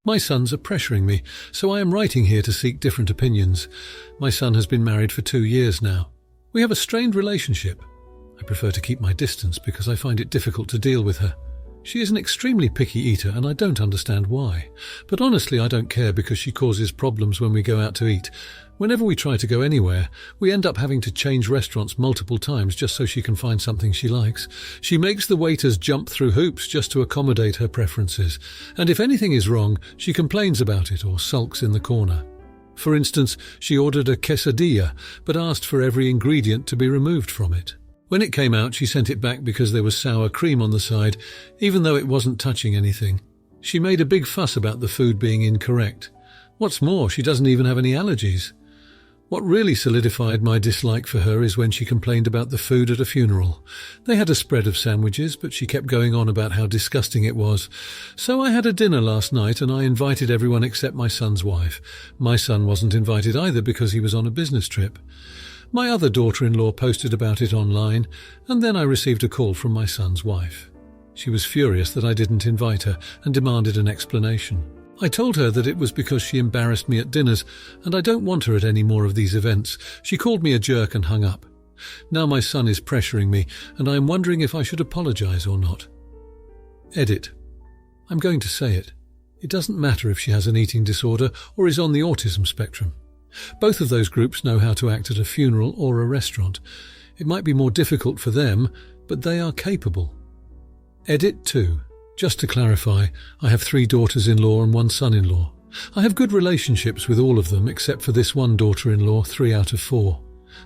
My sons are pressuring me, so I am writing here to seek different opinions. My son has been married for 2 years now. We have a strained relationship. I prefer to keep my distance because I find it difficult to deal with her. She is an extremely picky eater and I don't understand why. But honestly, I don't care because she causes problems when we go out to eat. Whenever we try to go anywhere, we end up having to change restaurants multiple times just so she can find something she likes. She makes the waiters jump through hoops just to accommodate her preferences. And if anything is wrong, she complains about it or sulks in the corner. For instance, she ordered a quesadilla, but asked for every ingredient to be removed from it. When it came out, she sent it back because there was sour cream on the side, even though it wasn't touching anything. She made a big fuss about the food being incorrect. What's more, she doesn't even have any allergies. What really solidified my dislike for her is when she complained about the food at a funeral. They had a spread of sandwiches, but she kept going on about how disgusting it was. So I had a dinner last night and I invited everyone except my son's wife. My son wasn't invited either because he was on a business trip. My other daughter-in-law posted about it online, and then I received a call from my son's wife. She was furious that I didn't invite her and demanded an explanation. I told her that it was because she embarrassed me at dinners, and I don't want her at any more of these events. She called me a jerk and hung up. Now my son is pressuring me, and I am wondering if I should apologize or not. Edit. I'm going to say it. It doesn't matter if she has an eating disorder or is on the autism spectrum. Both of those groups know how to act at a funeral or a restaurant. It might be more difficult for them, but they are capable. Edit 2. Just to clarify, I have 3 daughters-in-law and 1 son-in-law. I have good relationships with all of them except for this one daughter-in-law, 3 out of 4.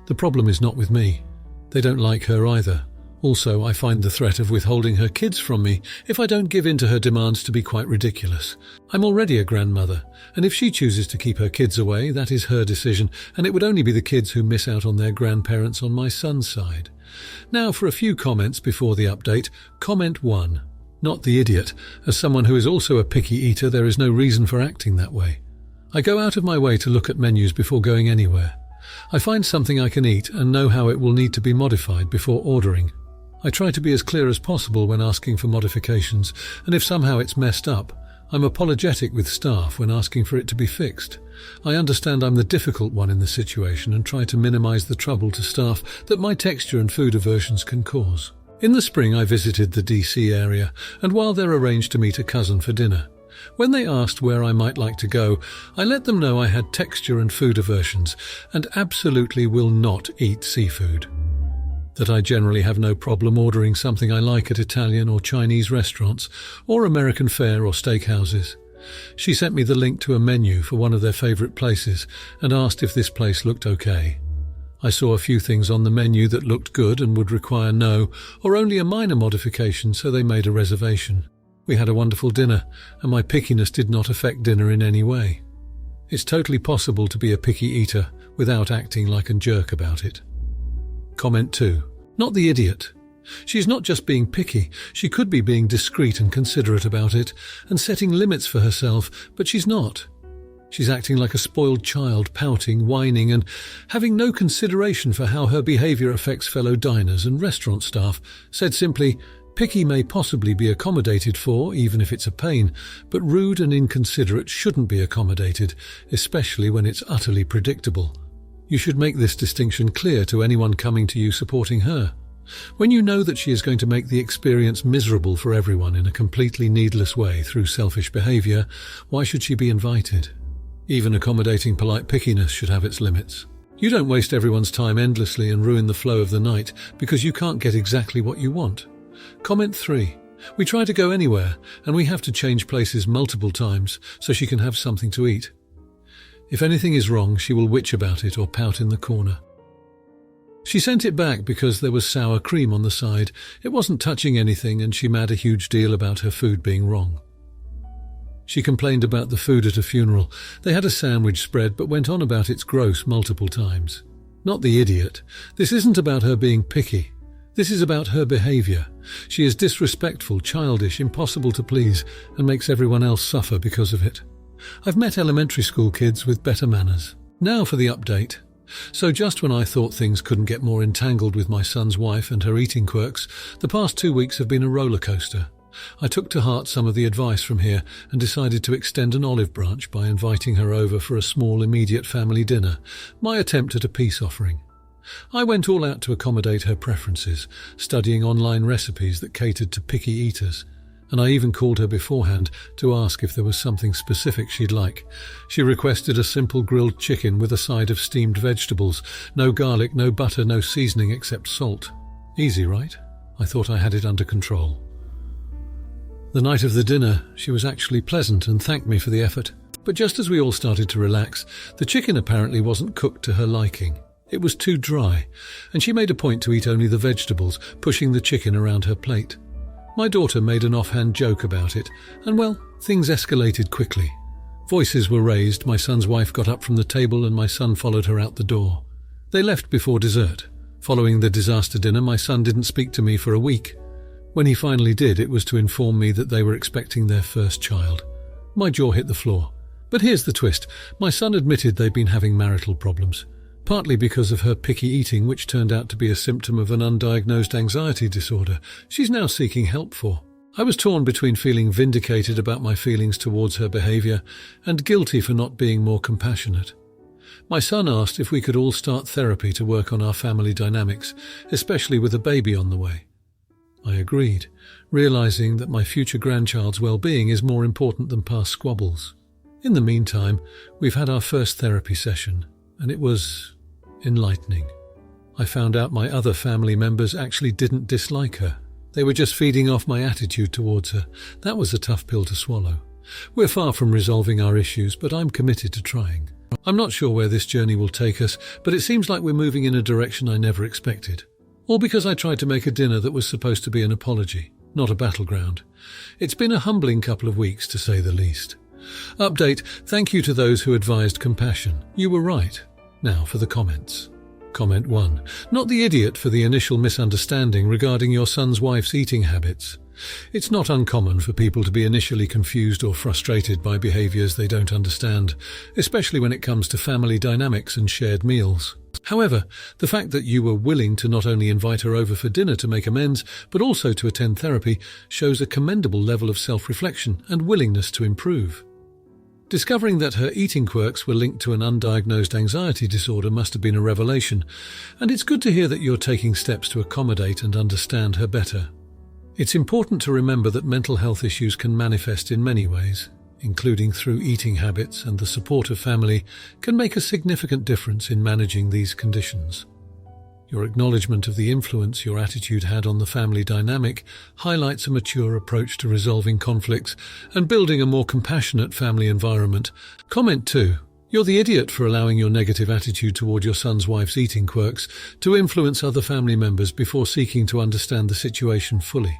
The problem is not with me. They don't like her either. Also, I find the threat of withholding her kids from me if I don't give in to her demands to be quite ridiculous. I'm already a grandmother, and if she chooses to keep her kids away, that is her decision, and it would only be the kids who miss out on their grandparents on my son's side. Now for a few comments before the update. Comment 1. Not the idiot. As someone who is also a picky eater, there is no reason for acting that way. I go out of my way to look at menus before going anywhere. I find something I can eat and know how it will need to be modified before ordering. I try to be as clear as possible when asking for modifications, and if somehow it's messed up, I'm apologetic with staff when asking for it to be fixed. I understand I'm the difficult one in the situation and try to minimize the trouble to staff that my texture and food aversions can cause. In the spring, I visited the DC area, and while they're arranged to meet a cousin for dinner. When they asked where I might like to go, I let them know I had texture and food aversions and absolutely will not eat seafood. That I generally have no problem ordering something I like at Italian or Chinese restaurants, or American fare or steakhouses. She sent me the link to a menu for one of their favourite places and asked if this place looked okay. I saw a few things on the menu that looked good and would require no or only a minor modification, so they made a reservation. We had a wonderful dinner, and my pickiness did not affect dinner in any way. It's totally possible to be a picky eater without acting like a jerk about it. Comment 2. Not the idiot. She's not just being picky, she could be being discreet and considerate about it and setting limits for herself, but she's not. She's acting like a spoiled child, pouting, whining, and having no consideration for how her behaviour affects fellow diners and restaurant staff. Said simply, picky may possibly be accommodated for, even if it's a pain, but rude and inconsiderate shouldn't be accommodated, especially when it's utterly predictable. You should make this distinction clear to anyone coming to you supporting her. When you know that she is going to make the experience miserable for everyone in a completely needless way through selfish behaviour, why should she be invited? Even accommodating polite pickiness should have its limits. You don't waste everyone's time endlessly and ruin the flow of the night because you can't get exactly what you want. Comment 3. We try to go anywhere, and we have to change places multiple times so she can have something to eat. If anything is wrong, she will witch about it or pout in the corner. She sent it back because there was sour cream on the side. It wasn't touching anything, and she made a huge deal about her food being wrong. She complained about the food at a funeral. They had a sandwich spread but went on about it's gross multiple times. Not the idiot. This isn't about her being picky. This is about her behaviour. She is disrespectful, childish, impossible to please, and makes everyone else suffer because of it. I've met elementary school kids with better manners. Now for the update. So just when I thought things couldn't get more entangled with my son's wife and her eating quirks, the past 2 weeks have been a roller coaster. I took to heart some of the advice from here and decided to extend an olive branch by inviting her over for a small immediate family dinner, my attempt at a peace offering. I went all out to accommodate her preferences, studying online recipes that catered to picky eaters, and I even called her beforehand to ask if there was something specific she'd like. She requested a simple grilled chicken with a side of steamed vegetables, no garlic, no butter, no seasoning except salt. Easy, right? I thought I had it under control. The night of the dinner, she was actually pleasant and thanked me for the effort. But just as we all started to relax, the chicken apparently wasn't cooked to her liking. It was too dry, and she made a point to eat only the vegetables, pushing the chicken around her plate. My daughter made an offhand joke about it, and well, things escalated quickly. Voices were raised, my son's wife got up from the table and my son followed her out the door. They left before dessert. Following the disaster dinner, my son didn't speak to me for a week. When he finally did, it was to inform me that they were expecting their first child. My jaw hit the floor. But here's the twist. My son admitted they'd been having marital problems, partly because of her picky eating, which turned out to be a symptom of an undiagnosed anxiety disorder she's now seeking help for. I was torn between feeling vindicated about my feelings towards her behavior and guilty for not being more compassionate. My son asked if we could all start therapy to work on our family dynamics, especially with a baby on the way. I agreed, realizing that my future grandchild's well-being is more important than past squabbles. In the meantime, we've had our first therapy session, and it was enlightening. I found out my other family members actually didn't dislike her. They were just feeding off my attitude towards her. That was a tough pill to swallow. We're far from resolving our issues, but I'm committed to trying. I'm not sure where this journey will take us, but it seems like we're moving in a direction I never expected. All because I tried to make a dinner that was supposed to be an apology, not a battleground. It's been a humbling couple of weeks, to say the least. Update: thank you to those who advised compassion. You were right. Now for the comments. Comment 1. Not the idiot for the initial misunderstanding regarding your son's wife's eating habits. It's not uncommon for people to be initially confused or frustrated by behaviors they don't understand, especially when it comes to family dynamics and shared meals. However, the fact that you were willing to not only invite her over for dinner to make amends, but also to attend therapy shows a commendable level of self-reflection and willingness to improve. Discovering that her eating quirks were linked to an undiagnosed anxiety disorder must have been a revelation, and it's good to hear that you're taking steps to accommodate and understand her better. It's important to remember that mental health issues can manifest in many ways, including through eating habits, and the support of family can make a significant difference in managing these conditions. Your acknowledgement of the influence your attitude had on the family dynamic highlights a mature approach to resolving conflicts and building a more compassionate family environment. Comment 2. You're the idiot for allowing your negative attitude toward your son's wife's eating quirks to influence other family members before seeking to understand the situation fully.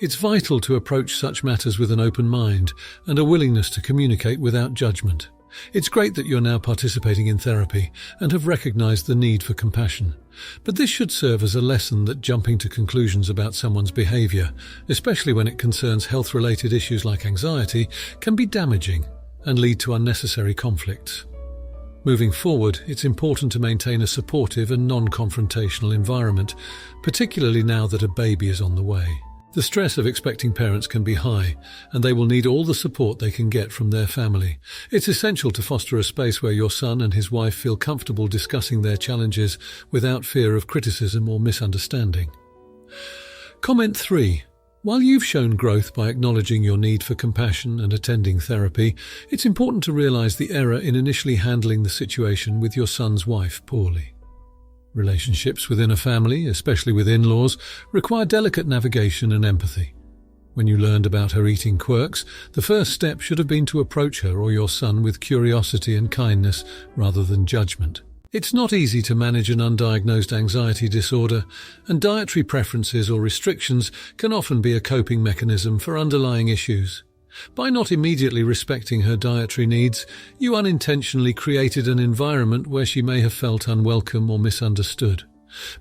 It's vital to approach such matters with an open mind and a willingness to communicate without judgment. It's great that you're now participating in therapy and have recognized the need for compassion. But this should serve as a lesson that jumping to conclusions about someone's behavior, especially when it concerns health-related issues like anxiety, can be damaging and lead to unnecessary conflicts. Moving forward, it's important to maintain a supportive and non-confrontational environment, particularly now that a baby is on the way. The stress of expecting parents can be high, and they will need all the support they can get from their family. It's essential to foster a space where your son and his wife feel comfortable discussing their challenges without fear of criticism or misunderstanding. Comment 3. While you've shown growth by acknowledging your need for compassion and attending therapy, it's important to realize the error in initially handling the situation with your son's wife poorly. Relationships within a family, especially with in-laws, require delicate navigation and empathy. When you learned about her eating quirks, the first step should have been to approach her or your son with curiosity and kindness rather than judgment. It's not easy to manage an undiagnosed anxiety disorder, and dietary preferences or restrictions can often be a coping mechanism for underlying issues. By not immediately respecting her dietary needs, you unintentionally created an environment where she may have felt unwelcome or misunderstood.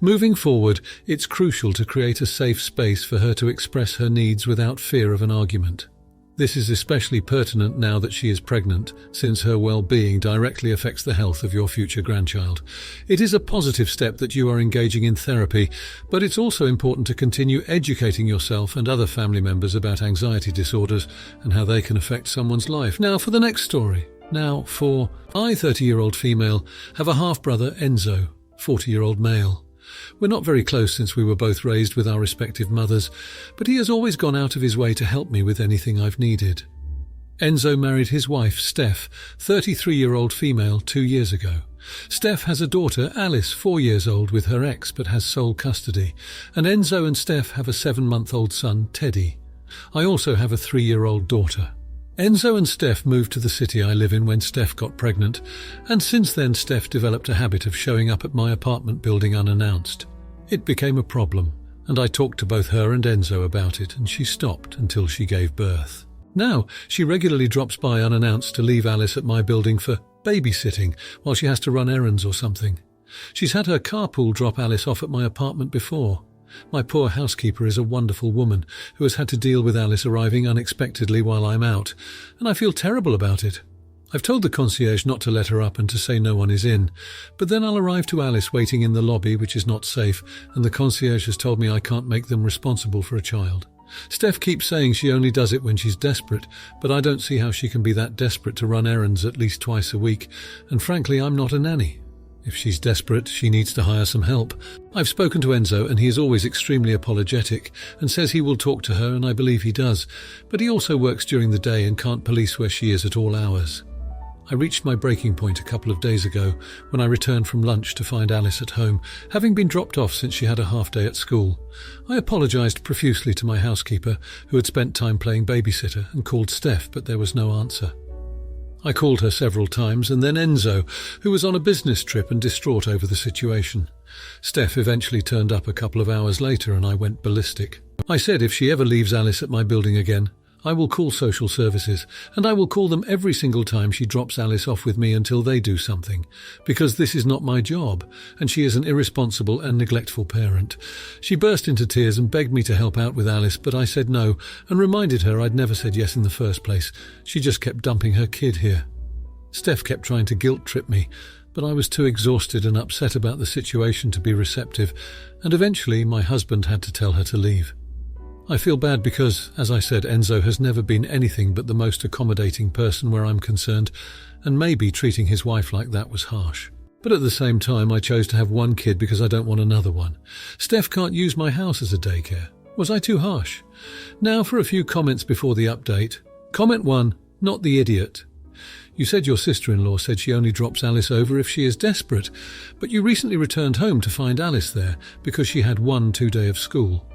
Moving forward, it's crucial to create a safe space for her to express her needs without fear of an argument. This is especially pertinent now that she is pregnant, since her well-being directly affects the health of your future grandchild. It is a positive step that you are engaging in therapy, but it's also important to continue educating yourself and other family members about anxiety disorders and how they can affect someone's life. Now for the next story. Now for I, 30-year-old female, have a half-brother, Enzo, 40-year-old male. We're not very close since we were both raised with our respective mothers, but he has always gone out of his way to help me with anything I've needed. Enzo married his wife, Steph, 33-year-old female, 2 years ago. Steph has a daughter, Alice, 4 years old, with her ex but has sole custody, and Enzo and Steph have a 7-month-old son, Teddy. I also have a 3-year-old daughter. Enzo and Steph moved to the city I live in when Steph got pregnant, and since then Steph developed a habit of showing up at my apartment building unannounced. It became a problem, and I talked to both her and Enzo about it, and she stopped until she gave birth. Now, she regularly drops by unannounced to leave Alice at my building for babysitting while she has to run errands or something. She's had her carpool drop Alice off at my apartment before. My poor housekeeper is a wonderful woman who has had to deal with Alice arriving unexpectedly while I'm out, and I feel terrible about it. I've told the concierge not to let her up and to say no one is in, but then I'll arrive to Alice waiting in the lobby, which is not safe, and the concierge has told me I can't make them responsible for a child. Steph keeps saying she only does it when she's desperate, but I don't see how she can be that desperate to run errands at least twice a week, and frankly I'm not a nanny. If she's desperate, she needs to hire some help. I've spoken to Enzo and he is always extremely apologetic and says he will talk to her, and I believe he does, but he also works during the day and can't police where she is at all hours. I reached my breaking point a couple of days ago when I returned from lunch to find Alice at home, having been dropped off since she had a half day at school. I apologised profusely to my housekeeper, who had spent time playing babysitter, and called Steph, but there was no answer. I called her several times, and then Enzo, who was on a business trip and distraught over the situation. Steph eventually turned up a couple of hours later and I went ballistic. I said if she ever leaves Alice at my building again, I will call social services, and I will call them every single time she drops Alice off with me until they do something, because this is not my job, and she is an irresponsible and neglectful parent. She burst into tears and begged me to help out with Alice, but I said no, and reminded her I'd never said yes in the first place. She just kept dumping her kid here. Steph kept trying to guilt-trip me, but I was too exhausted and upset about the situation to be receptive, and eventually my husband had to tell her to leave. I feel bad because, as I said, Enzo has never been anything but the most accommodating person where I'm concerned, and maybe treating his wife like that was harsh. But at the same time, I chose to have one kid because I don't want another one. Steph can't use my house as a daycare. Was I too harsh? Now for a few comments before the update. Comment 1. Not the idiot. You said your sister-in-law said she only drops Alice over if she is desperate, but you recently returned home to find Alice there because she had 1 2-day of school.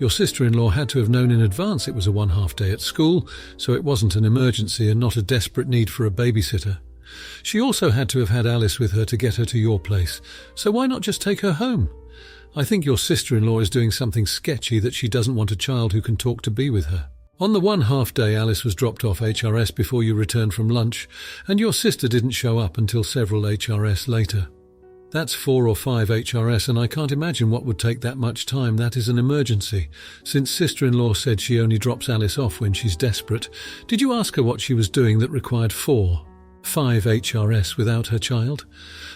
Your sister-in-law had to have known in advance it was a 1/2 day at school, so it wasn't an emergency and not a desperate need for a babysitter. She also had to have had Alice with her to get her to your place, so why not just take her home? I think your sister-in-law is doing something sketchy that she doesn't want a child who can talk to be with her. On the 1/2 day, Alice was dropped off HRS before you returned from lunch, and your sister didn't show up until several HRS later. That's 4 or 5 HRS, and I can't imagine what would take that much time. That is an emergency. Since sister-in-law said she only drops Alice off when she's desperate, did you ask her what she was doing that required 4, 5 HRS without her child?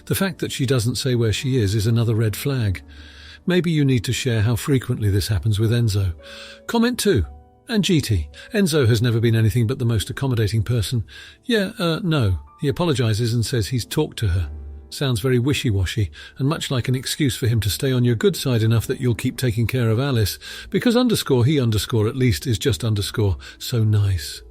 The fact that she doesn't say where she is another red flag. Maybe you need to share how frequently this happens with Enzo. Comment 2. And GT. Enzo has never been anything but the most accommodating person. No. He apologises and says he's talked to her. Sounds very wishy-washy, and much like an excuse for him to stay on your good side enough that you'll keep taking care of Alice, because he at least is just so nice.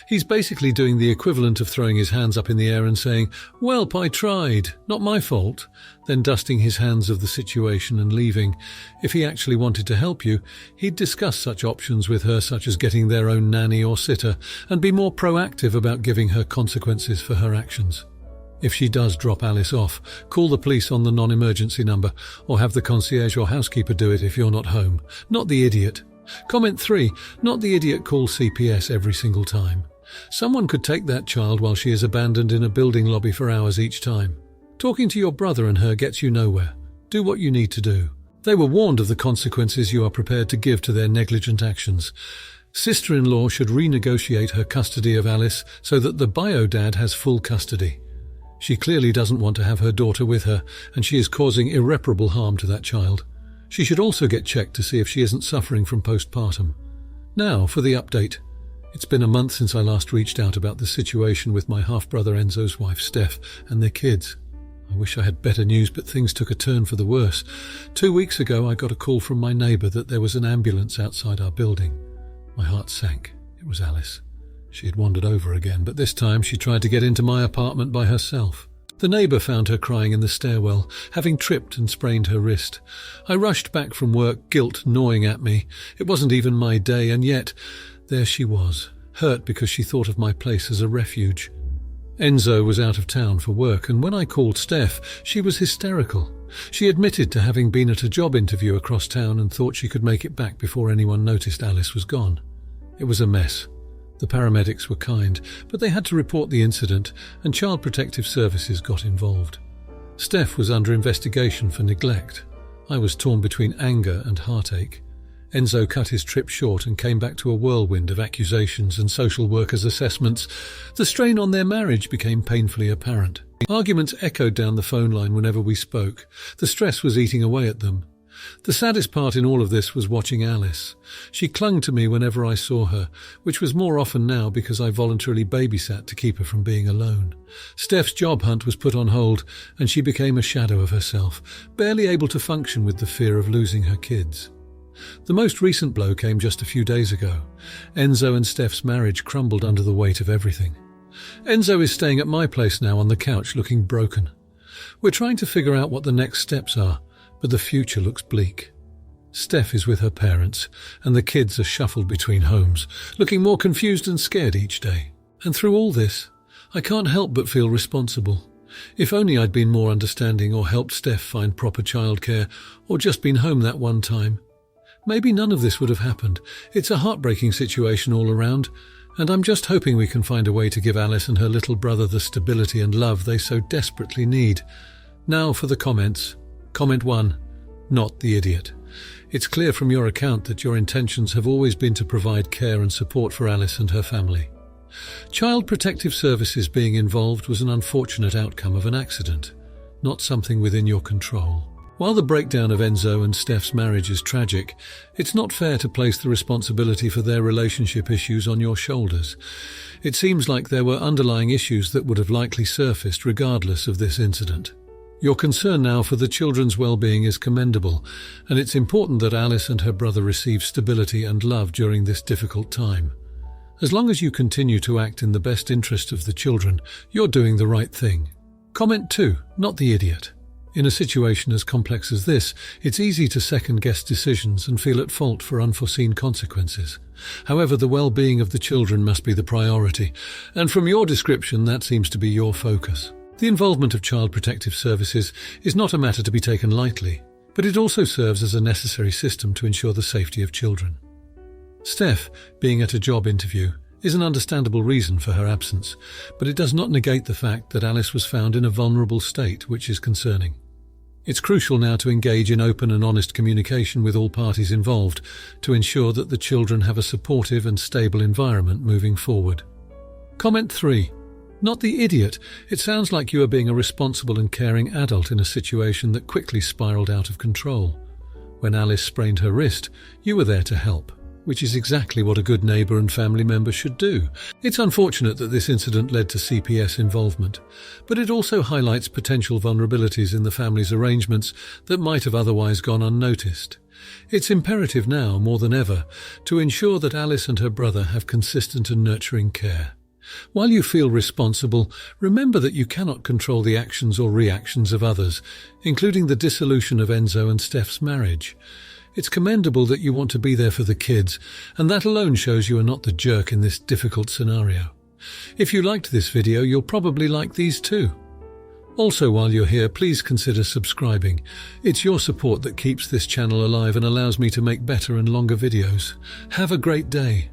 He's basically doing the equivalent of throwing his hands up in the air and saying, "Welp, I tried, not my fault," then dusting his hands of the situation and leaving. If he actually wanted to help you, he'd discuss such options with her, such as getting their own nanny or sitter, and be more proactive about giving her consequences for her actions. If she does drop Alice off, call the police on the non-emergency number, or have the concierge or housekeeper do it if you're not home. Not the idiot. Comment 3. Not the idiot call CPS every single time. Someone could take that child while she is abandoned in a building lobby for hours each time. Talking to your brother and her gets you nowhere. Do what you need to do. They were warned of the consequences you are prepared to give to their negligent actions. Sister-in-law should renegotiate her custody of Alice so that the bio-dad has full custody. She clearly doesn't want to have her daughter with her, and she is causing irreparable harm to that child. She should also get checked to see if she isn't suffering from postpartum. Now for the update. It's been a month since I last reached out about the situation with my half-brother Enzo's wife Steph and their kids. I wish I had better news, but things took a turn for the worse. 2 weeks ago I got a call from my neighbour that there was an ambulance outside our building. My heart sank. It was Alice. She had wandered over again, but this time she tried to get into my apartment by herself. The neighbour found her crying in the stairwell, having tripped and sprained her wrist. I rushed back from work, guilt gnawing at me. It wasn't even my day, and yet there she was, hurt because she thought of my place as a refuge. Enzo was out of town for work, and when I called Steph, she was hysterical. She admitted to having been at a job interview across town and thought she could make it back before anyone noticed Alice was gone. It was a mess. The paramedics were kind, but they had to report the incident, and Child Protective Services got involved. Steph was under investigation for neglect. I was torn between anger and heartache. Enzo cut his trip short and came back to a whirlwind of accusations and social workers' assessments. The strain on their marriage became painfully apparent. Arguments echoed down the phone line whenever we spoke. The stress was eating away at them. The saddest part in all of this was watching Alice. She clung to me whenever I saw her, which was more often now because I voluntarily babysat to keep her from being alone. Steph's job hunt was put on hold, and she became a shadow of herself, barely able to function with the fear of losing her kids. The most recent blow came just a few days ago. Enzo and Steph's marriage crumbled under the weight of everything. Enzo is staying at my place now on the couch looking broken. We're trying to figure out what the next steps are, but the future looks bleak. Steph is with her parents, and the kids are shuffled between homes, looking more confused and scared each day. And through all this, I can't help but feel responsible. If only I'd been more understanding or helped Steph find proper childcare, or just been home that one time. Maybe none of this would have happened. It's a heartbreaking situation all around, and I'm just hoping we can find a way to give Alice and her little brother the stability and love they so desperately need. Now for the comments. Comment 1. Not the idiot. It's clear from your account that your intentions have always been to provide care and support for Alice and her family. Child Protective Services being involved was an unfortunate outcome of an accident, not something within your control. While the breakdown of Enzo and Steph's marriage is tragic, it's not fair to place the responsibility for their relationship issues on your shoulders. It seems like there were underlying issues that would have likely surfaced regardless of this incident. Your concern now for the children's well-being is commendable, and it's important that Alice and her brother receive stability and love during this difficult time. As long as you continue to act in the best interest of the children, you're doing the right thing. Comment 2. Not the idiot. In a situation as complex as this, it's easy to second-guess decisions and feel at fault for unforeseen consequences. However, the well-being of the children must be the priority, and from your description, that seems to be your focus. The involvement of Child Protective Services is not a matter to be taken lightly, but it also serves as a necessary system to ensure the safety of children. Steph, being at a job interview, is an understandable reason for her absence, but it does not negate the fact that Alice was found in a vulnerable state, which is concerning. It's crucial now to engage in open and honest communication with all parties involved to ensure that the children have a supportive and stable environment moving forward. Comment 3. Not the idiot. It sounds like you are being a responsible and caring adult in a situation that quickly spiraled out of control. When Alice sprained her wrist, you were there to help, which is exactly what a good neighbour and family member should do. It's unfortunate that this incident led to CPS involvement, but it also highlights potential vulnerabilities in the family's arrangements that might have otherwise gone unnoticed. It's imperative now, more than ever, to ensure that Alice and her brother have consistent and nurturing care. While you feel responsible, remember that you cannot control the actions or reactions of others, including the dissolution of Enzo and Steph's marriage. It's commendable that you want to be there for the kids, and that alone shows you are not the jerk in this difficult scenario. If you liked this video, you'll probably like these too. Also, while you're here, please consider subscribing. It's your support that keeps this channel alive and allows me to make better and longer videos. Have a great day.